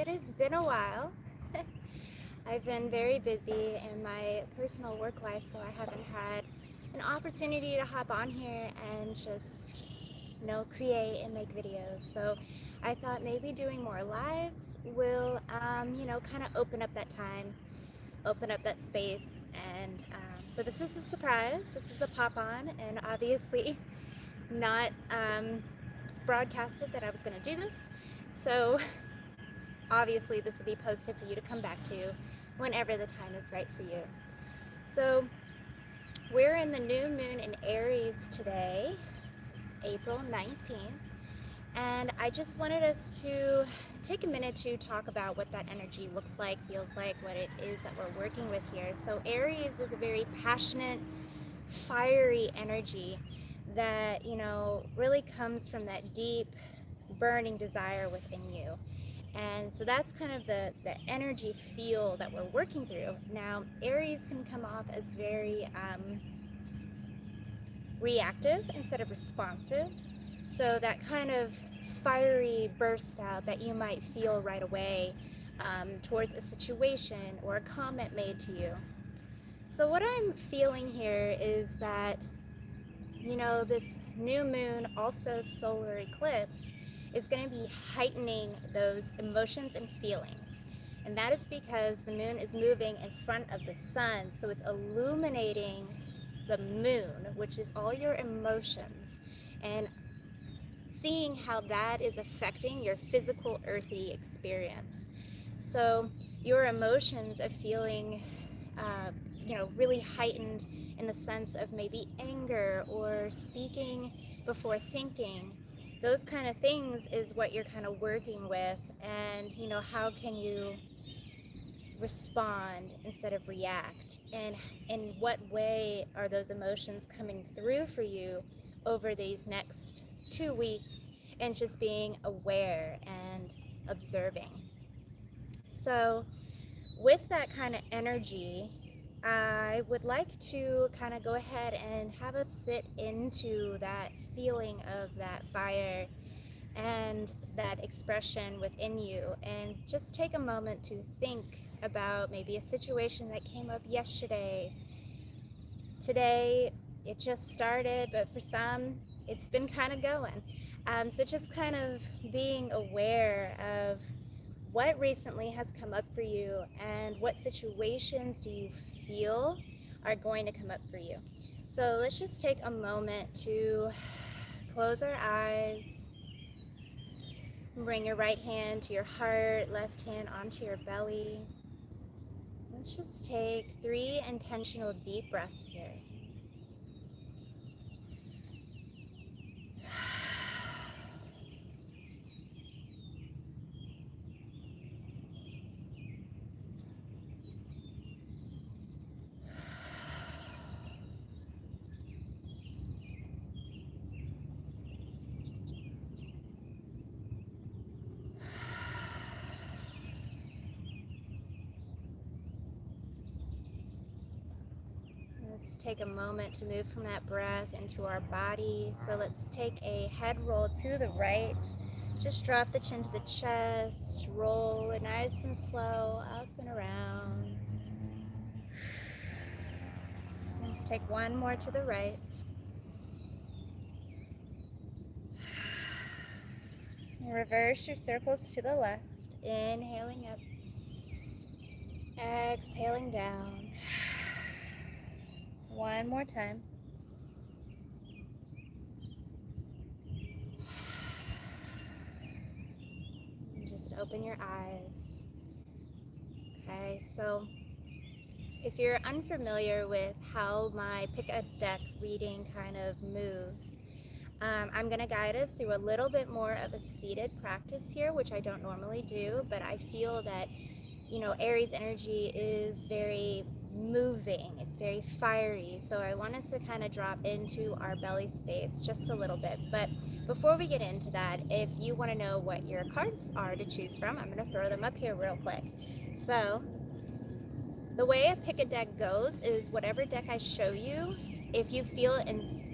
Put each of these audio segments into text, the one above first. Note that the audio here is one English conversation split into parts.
it has been a while. I've been very busy in my personal work life, so I haven't had an opportunity to hop on here and just, create and make videos. So I thought maybe doing more lives will, kind of open up that time, open up that space. And so this is a surprise. This is a pop on, and obviously not broadcasted that I was going to do this. So obviously this will be posted for you to come back to whenever the time is right for you. So we're in the new moon in Aries today. It's April 19th. And I just wanted us to take a minute to talk about what that energy looks like, feels like, what it is that we're working with here. So Aries is a very passionate, fiery energy that, really comes from that deep, burning desire within you. And so that's kind of the energy feel that we're working through. Now, Aries can come off as very reactive instead of responsive. So that kind of fiery burst out that you might feel right away towards a situation or a comment made to you. So what I'm feeling here is that, this new moon, also solar eclipse, is going to be heightening those emotions and feelings. And that is because the moon is moving in front of the sun. So it's illuminating the moon, which is all your emotions, and seeing how that is affecting your physical earthy experience. So your emotions of feeling, really heightened in the sense of maybe anger or speaking before thinking. Those kind of things is what you're kind of working with, and how can you respond instead of react, and in what way are those emotions coming through for you over these next 2 weeks, and just being aware and observing. So with that kind of energy, I would like to kind of go ahead and have us sit into that feeling of that fire and that expression within you, and just take a moment to think about maybe a situation that came up yesterday. Today it just started, but for some it's been kind of going. So just kind of being aware of what recently has come up for you, and what situations do you feel are going to come up for you. So let's just take a moment to close our eyes. Bring your right hand to your heart, left hand onto your belly. Let's just take 3 intentional deep breaths here. Let's take a moment to move from that breath into our body. So let's take a head roll to the right. Just drop the chin to the chest. Roll it nice and slow, up and around. Let's take one more to the right. Reverse your circles to the left. Inhaling up. Exhaling down. One more time. And just open your eyes. Okay, so if you're unfamiliar with how my pick a deck reading kind of moves, I'm going to guide us through a little bit more of a seated practice here, which I don't normally do, but I feel that, Aries energy is very moving. It's very fiery. So I want us to kind of drop into our belly space just a little bit. But before we get into that, if you want to know what your cards are to choose from, I'm going to throw them up here real quick. So the way a pick a deck goes is whatever deck I show you, if you feel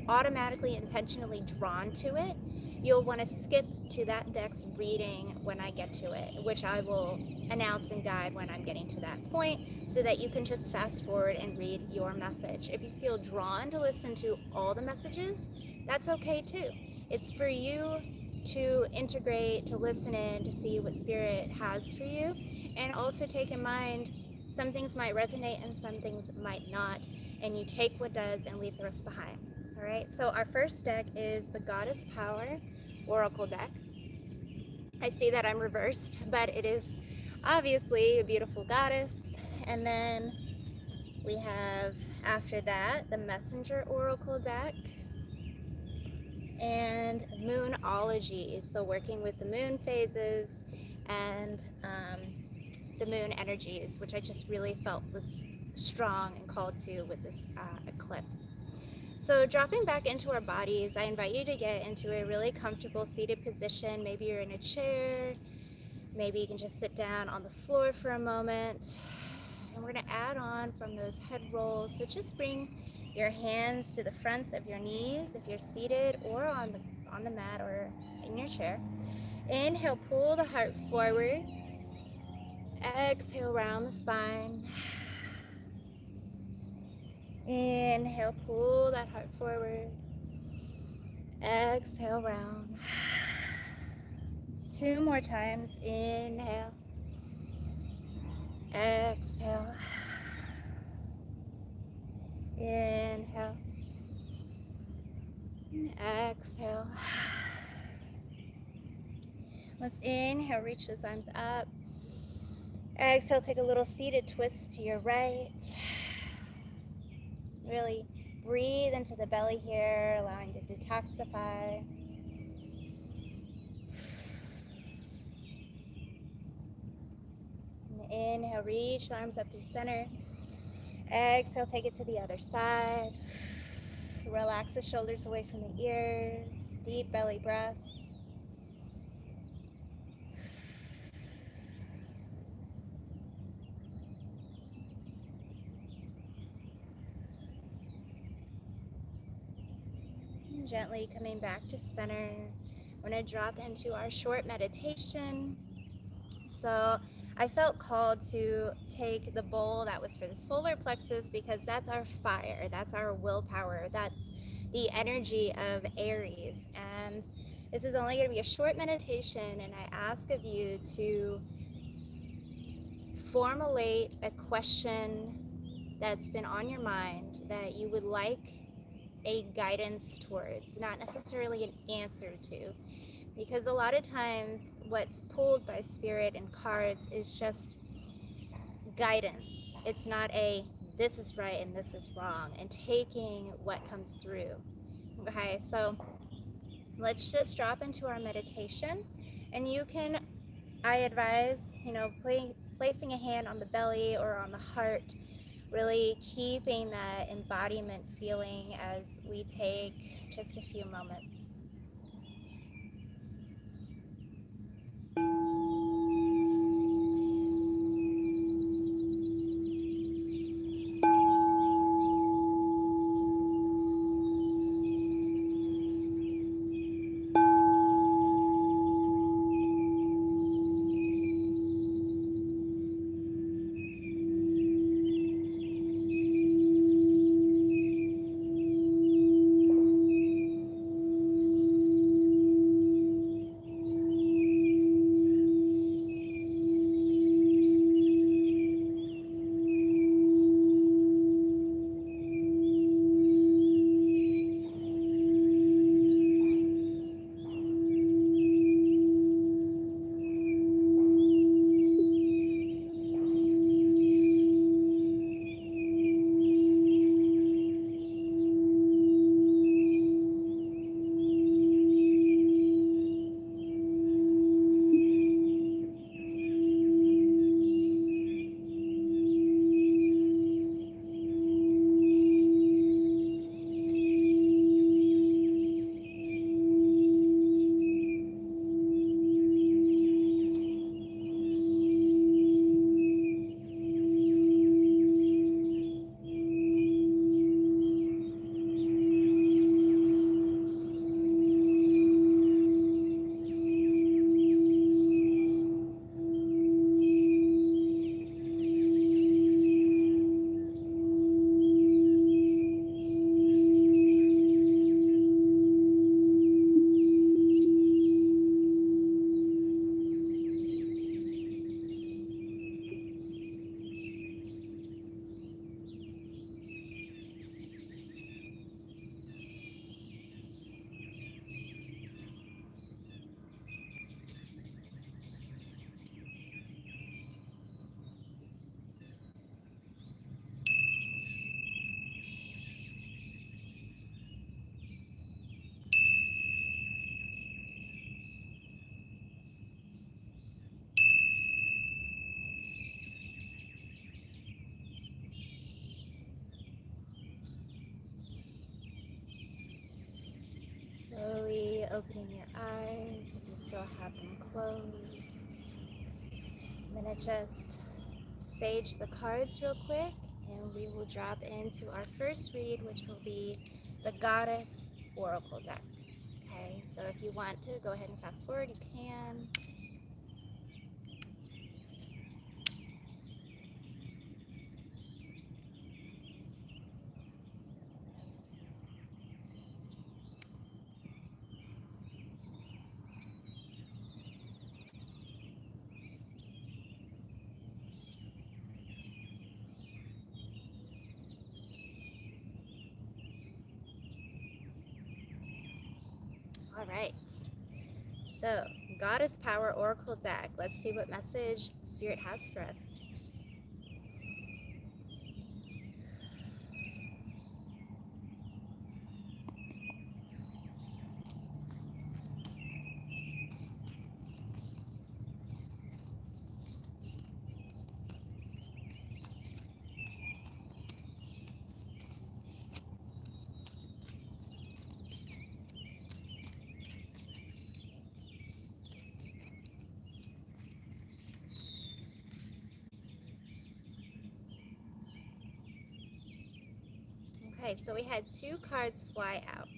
automatically intentionally drawn to it, you'll want to skip to that deck's reading when I get to it, which I will announce and guide when I'm getting to that point, so that you can just fast forward and read your message. If you feel drawn to listen to all the messages, that's okay too. It's for you to integrate, to listen in, to see what Spirit has for you, and also take in mind some things might resonate and some things might not, and you take what does and leave the rest behind. All right, so our first deck is the Goddess Power Oracle deck. I see that I'm reversed, but it is obviously a beautiful goddess. And then we have, after that, the Messenger Oracle deck and Moonology. So working with the moon phases and the moon energies, which I just really felt was strong and called to with this eclipse. So dropping back into our bodies, I invite you to get into a really comfortable seated position. Maybe you're in a chair, maybe you can just sit down on the floor for a moment. And we're gonna add on from those head rolls. So just bring your hands to the fronts of your knees if you're seated or on the mat or in your chair. Inhale, pull the heart forward. Exhale, round the spine. Inhale, pull that heart forward. Exhale, round. 2 more times. Inhale. Exhale. Inhale. Exhale. Let's inhale, reach those arms up. Exhale, take a little seated twist to your right. Really breathe into the belly here, allowing to detoxify. And inhale, reach the arms up through center. Exhale, take it to the other side. Relax the shoulders away from the ears. Deep belly breaths. And gently coming back to center. We're going to drop into our short meditation. So I felt called to take the bowl that was for the solar plexus, because that's our fire, that's our willpower, that's the energy of Aries. And this is only going to be a short meditation, and I ask of you to formulate a question that's been on your mind that you would like a guidance towards, not necessarily an answer to. Because a lot of times what's pulled by spirit and cards is just guidance. It's not a this is right and this is wrong, and taking what comes through. Okay, so let's just drop into our meditation, and you can, I advise, placing a hand on the belly or on the heart, really keeping that embodiment feeling as we take just a few moments. opening your eyes if you still have them closed. I'm going to just sage the cards real quick, and we will drop into our first read, which will be the Goddess Oracle deck. Okay, so if you want to go ahead and fast forward, you can. All right. So, Goddess Power Oracle deck. Let's see what message Spirit has for us. Okay, so we had two cards fly out.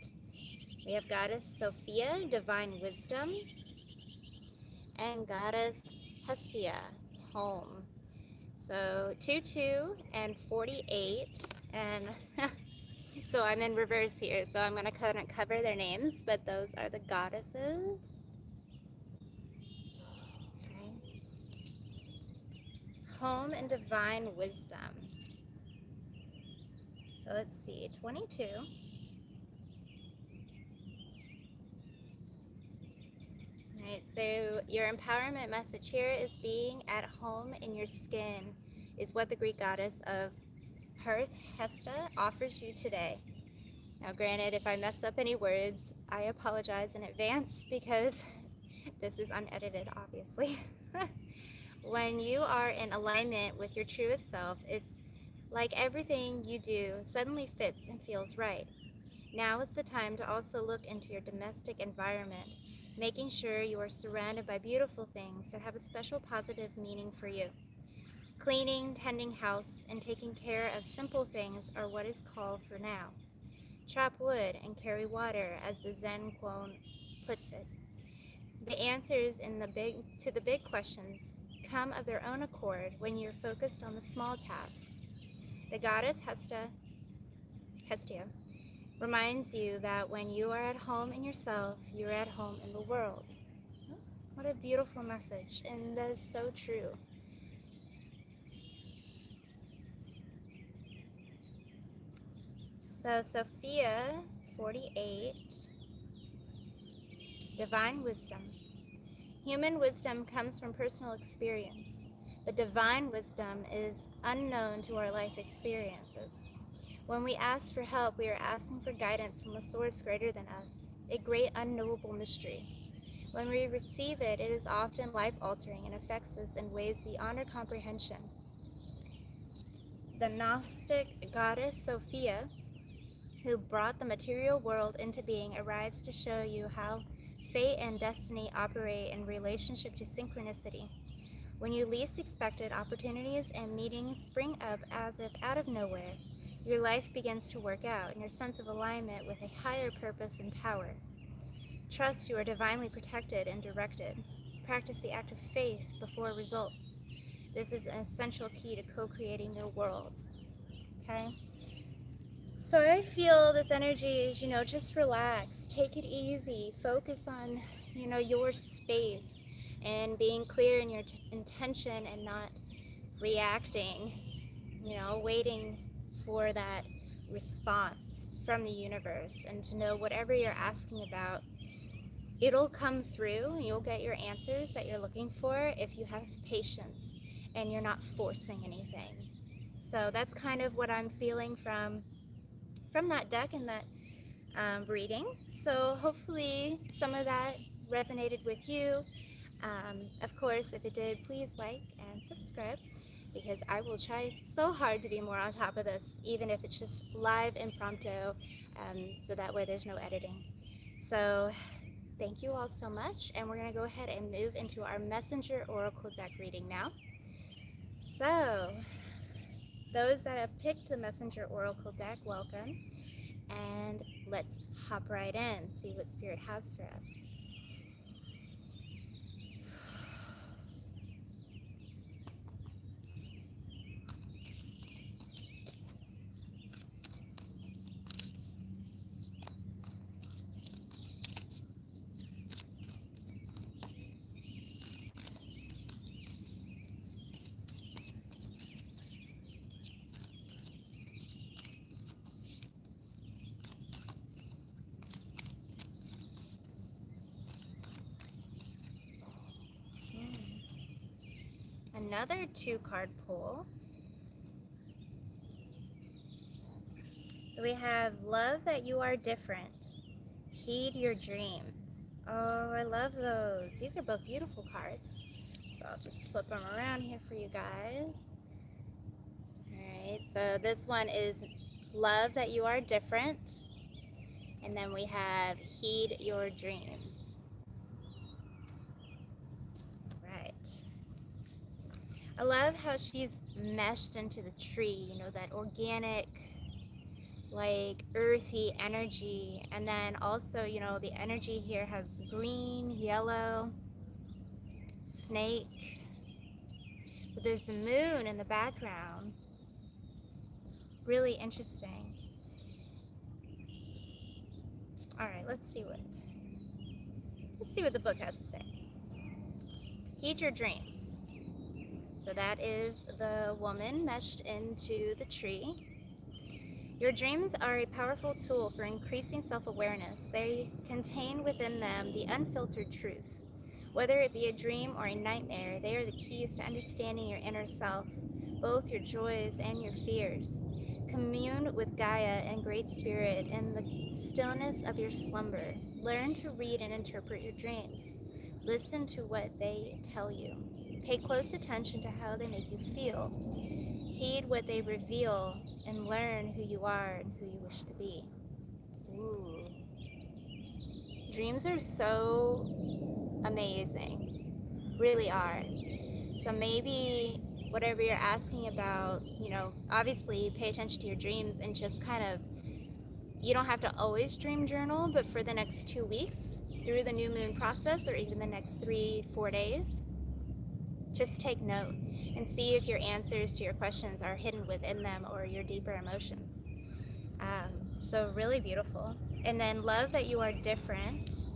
We have Goddess Sophia, Divine Wisdom, and Goddess Hestia, Home. So 2, 2, and 48, and so I'm in reverse here, so I'm going to kind of cover their names, but those are the goddesses. Okay. Home and Divine Wisdom. So let's see, 22. All right, so your empowerment message here is being at home in your skin is what the Greek goddess of Hearth, Hesta, offers you today. Now, granted, if I mess up any words, I apologize in advance because this is unedited, obviously. When you are in alignment with your truest self, it's like everything you do suddenly fits and feels right. Now is the time to also look into your domestic environment, making sure you are surrounded by beautiful things that have a special positive meaning for you. Cleaning, tending house, and taking care of simple things are what is called for now. Chop wood and carry water, as the Zen quote puts it. The answers to the big questions come of their own accord when you're focused on the small tasks. The goddess Hestia, reminds you that when you are at home in yourself, you're at home in the world. What a beautiful message, and that is so true. So Sophia, 48, Divine Wisdom. Human wisdom comes from personal experience, but divine wisdom is unknown to our life experiences. When we ask for help, we are asking for guidance from a source greater than us, a great unknowable mystery. When we receive it, it is often life-altering and affects us in ways beyond our comprehension. The Gnostic goddess Sophia, who brought the material world into being, arrives to show you how fate and destiny operate in relationship to synchronicity. When you least expect it, opportunities and meetings spring up as if out of nowhere. Your life begins to work out in your sense of alignment with a higher purpose and power. Trust you are divinely protected and directed. Practice the act of faith before results. This is an essential key to co-creating your world. Okay? So I feel this energy is, just relax, take it easy, focus on, your space and being clear in your intention and not reacting, waiting for that response from the universe, and to know whatever you're asking about, it'll come through. You'll get your answers that you're looking for if you have patience and you're not forcing anything. So that's kind of what I'm feeling from that deck and that reading. So hopefully some of that resonated with you. Of course, if it did, please like and subscribe, because I will try so hard to be more on top of this, even if it's just live impromptu, so that way there's no editing. So Thank you all so much. And we're going to go ahead and move into our Messenger Oracle deck reading now. So, those that have picked the Messenger Oracle deck, welcome. And let's hop right in, see what Spirit has for us. Another 2-card pull. So we have love that you are different. Heed your dreams. Oh, I love those. These are both beautiful cards. So I'll just flip them around here for you guys. Alright, so this one is love that you are different. And then we have heed your dreams. Right. I love how she's meshed into the tree, you know, that organic, like earthy energy. And then also, you know, the energy here has green, yellow, snake. But there's the moon in the background. It's really interesting. All right, let's see what the book has to say. Heed your dreams. So that is the woman meshed into the tree. Your dreams are a powerful tool for increasing self-awareness. They contain within them the unfiltered truth. Whether it be a dream or a nightmare, they are the keys to understanding your inner self, both your joys and your fears. Commune with Gaia and Great Spirit in the stillness of your slumber. Learn to read and interpret your dreams. Listen to what they tell you. Pay close attention to how they make you feel. Heed what they reveal and learn who you are and who you wish to be. Ooh. Dreams are so amazing, really are. So maybe whatever you're asking about, you know, obviously pay attention to your dreams and just kind of, you don't have to always dream journal, but for the next 2 weeks through the new moon process, or even the next 3-4 days, just take note and see if your answers to your questions are hidden within them or your deeper emotions. So really beautiful. And then love that you are different.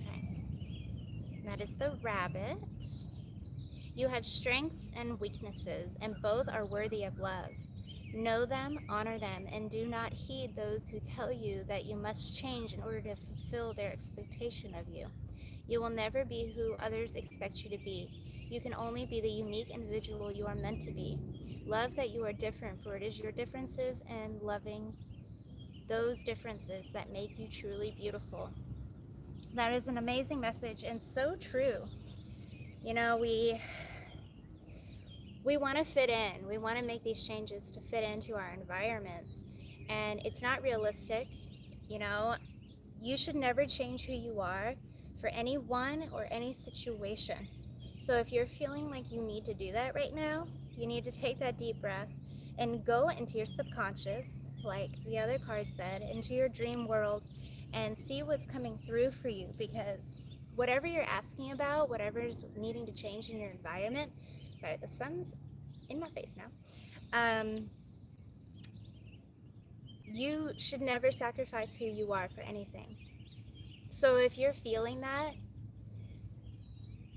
Okay. That is the rabbit. You have strengths and weaknesses, and both are worthy of love. Know them, honor them, and do not heed those who tell you that you must change in order to fulfill their expectation of you. You will never be who others expect you to be. You can only be the unique individual you are meant to be. Love that you are different, for it is your differences and loving those differences that make you truly beautiful. That is an amazing message and so true. You know, we want to fit in. We want to make these changes to fit into our environments. And it's not realistic. You know, you should never change who you are for anyone or any situation. So if you're feeling like you need to do that right now, you need to take that deep breath and go into your subconscious, like the other card said, into your dream world and see what's coming through for you, because whatever you're asking about, whatever's needing to change in your environment, sorry, the sun's in my face now, you should never sacrifice who you are for anything. So if you're feeling that,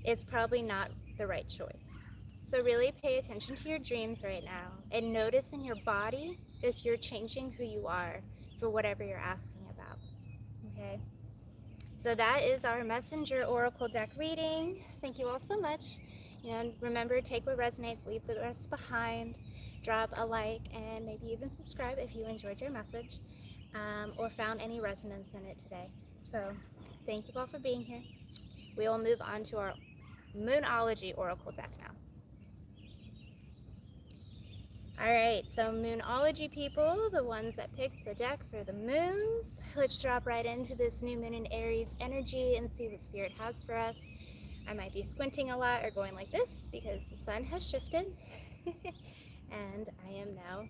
it's probably not the right choice. So really pay attention to your dreams right now and notice in your body if you're changing who you are for whatever you're asking about. Okay? So that is our Messenger Oracle deck reading. Thank you all so much. And remember, take what resonates, leave the rest behind. Drop a like and maybe even subscribe if you enjoyed your message or found any resonance in it today. So thank you all for being here. We will move on to our Moonology Oracle deck now. All right, so Moonology people, the ones that picked the deck for the moons, let's drop right into this new moon in Aries energy and see what Spirit has for us. I might be squinting a lot or going like this because the sun has shifted and I am now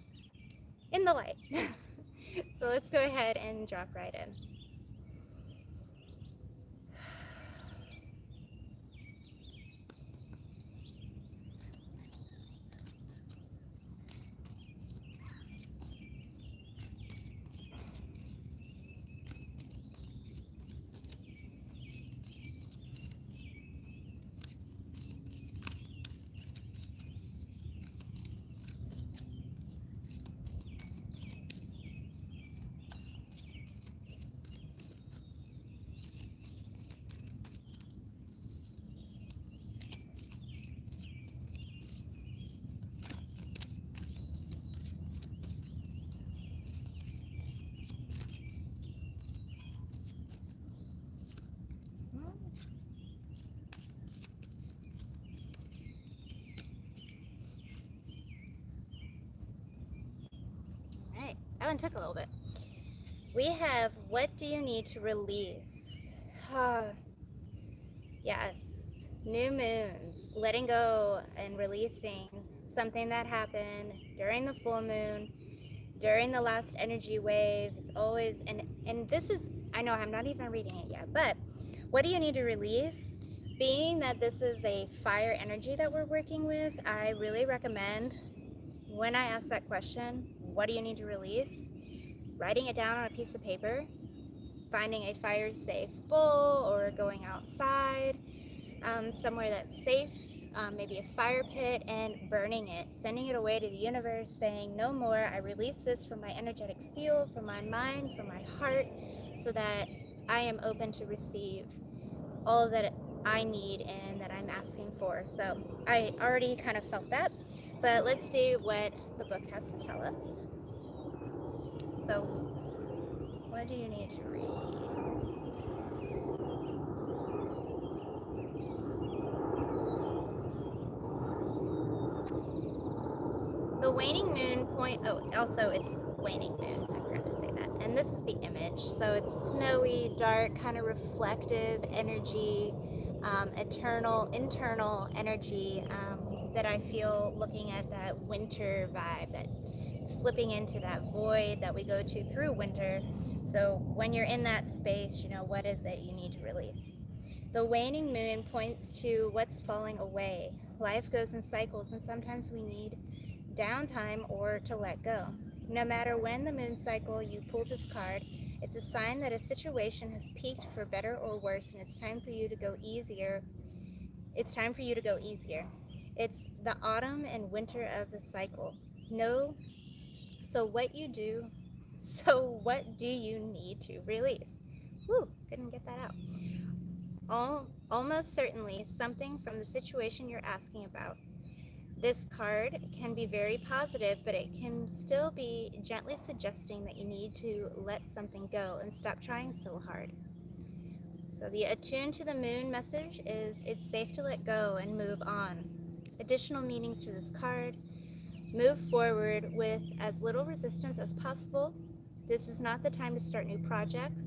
in the light. So let's go ahead and drop right in. All right, that one took a little bit. We have, what do you need to release? Yes, new moons, letting go and releasing something that happened during the full moon, during the last energy wave. It's always, and this is, I know I'm not even reading it yet, but what do you need to release? Being that this is a fire energy that we're working with, I really recommend when I ask that question, what do you need to release? Writing it down on a piece of paper, finding a fire safe bowl or going outside, somewhere that's safe, maybe a fire pit, and burning it, sending it away to the universe, saying, no more. I release this from my energetic field, from my mind, from my heart, so that I am open to receive all that I need and that I'm asking for. So I already kind of felt that, but let's see what the book has to tell us. So, what do you need to release? The waning moon point, oh, also it's waning moon, I forgot to say that. And this is the image. So it's snowy, dark, kind of reflective energy, internal energy that I feel looking at that winter vibe, that slipping into that void that we go to through winter. So when you're in that space, you know, what is it you need to release? The waning moon points to what's falling away. Life goes in cycles, and sometimes we need downtime or to let go. No matter when the moon cycle you pull this card, it's a sign that a situation has peaked for better or worse, and it's time for you to go easier. It's time for you to go easier. It's the autumn and winter of the cycle. No, so what you do, so what do you need to release? Whew, couldn't get that out. Almost certainly something from the situation you're asking about. This card can be very positive, but it can still be gently suggesting that you need to let something go and stop trying so hard. So the attune to the moon message is it's safe to let go and move on. Additional meanings for this card: move forward with as little resistance as possible. This is not the time to start new projects.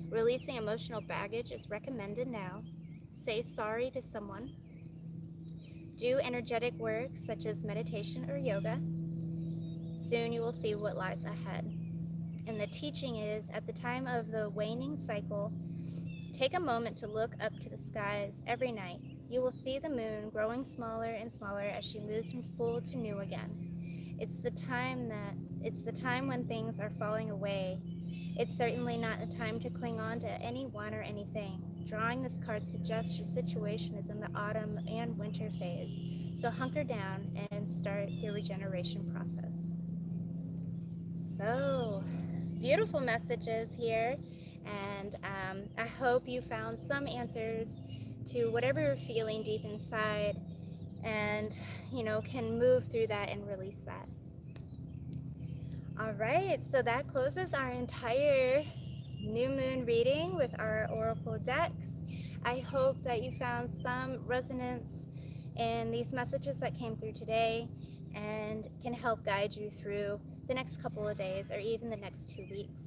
Releasing emotional baggage is recommended now. Say sorry to someone. Do energetic work such as meditation or yoga. Soon you will see what lies ahead. And the teaching is, at the time of the waning cycle, take a moment to look up to the skies every night. You will see the moon growing smaller and smaller as she moves from full to new again. It's the time when things are falling away. It's certainly not a time to cling on to anyone or anything. Drawing this card suggests your situation is in the autumn and winter phase. So hunker down and start the regeneration process. So, beautiful messages here, and I hope you found some answers to whatever you're feeling deep inside, and you know, can move through that and release that. All right, so that closes our entire new moon reading with our oracle decks. I hope that you found some resonance in these messages that came through today and can help guide you through the next couple of days or even the next 2 weeks.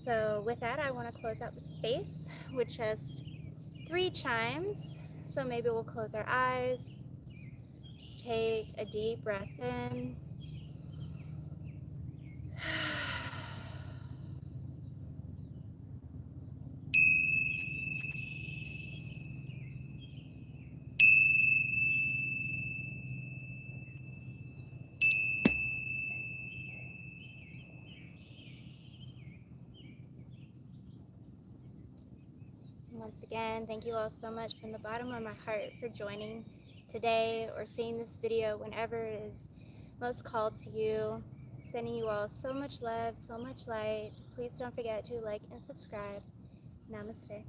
So with that, I want to close out the space with just 3 chimes. So maybe we'll close our eyes. Let's take a deep breath in. Once again, thank you all so much from the bottom of my heart for joining today or seeing this video whenever it is most called to you. Sending you all so much love, so much light. Please don't forget to like and subscribe. Namaste.